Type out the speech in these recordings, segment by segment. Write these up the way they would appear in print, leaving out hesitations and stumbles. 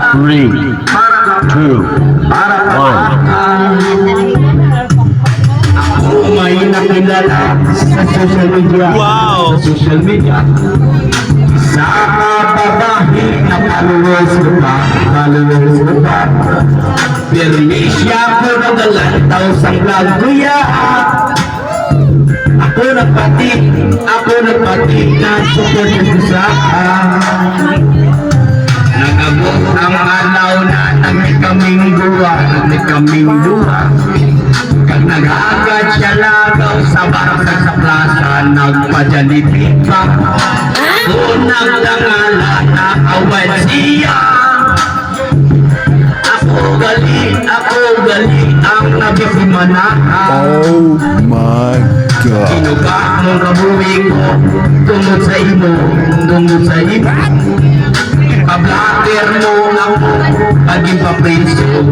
3, 2, 1. May nakilala sa social media. Wow! Sa social media. Sa babae na followers ko pa. Permisya ko na dalantaw sa vlog kuya. Ako nagpati na support ko sa nagabot ang alaw na may kaming duwa. Kag nag-agad siya lagaw sa barangay sa plaza, nagpajalipit pa. Unang tangala na awan siya. Ako gali ang nabiktima na. Oh my God. Kinuga mong kabuhi ko, tungod sa imo. Pablater mo ako, paging papriso.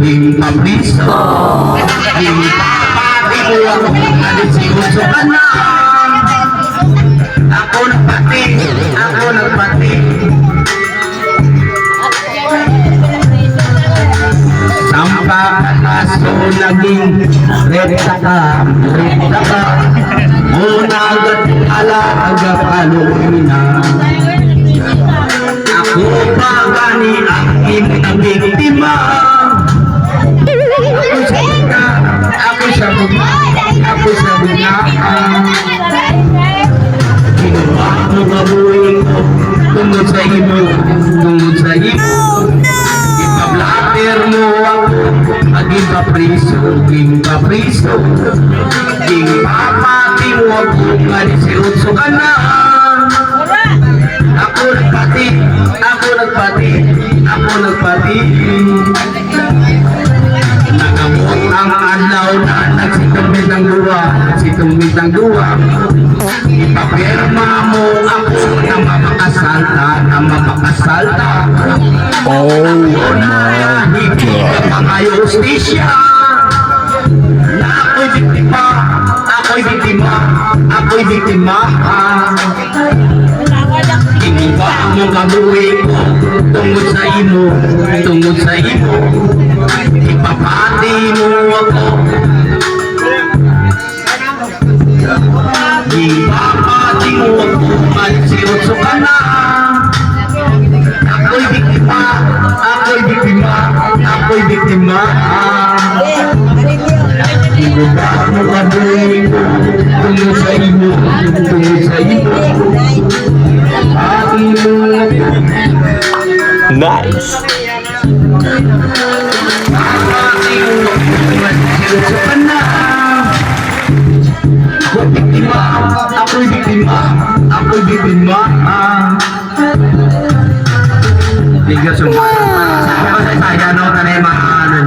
Pati mo ako, nalisiuso ka na. Ako nagpati. Sampa ka na, so naging rekta ka. Muna agad alaga palumina. Ako pa gani ang imong biktima. Ako sa bugna. Kinuha mo kabuhin ko tungod sa imo. Ipablater mo ako, maging kapriso. King papati mo ako, nalisiuso ka na. Ako nagpati. Nagamot ang adlaw na nagsitumbit ng luwa. Ipapirma mo ako na mapakasalta. Oh my Hindi ka pa kayo justisya. Na ako'y biktima. Kinuha mo kabuhi ko tungod sa imo. Ipapati mo ako. Malisiyotso ka na. Ako'y biktima. Kinuha mo kabuhi ko tungod sa imo. Nice. Ako'y biktima. Tiga sumpa. Saya no tanay mga ano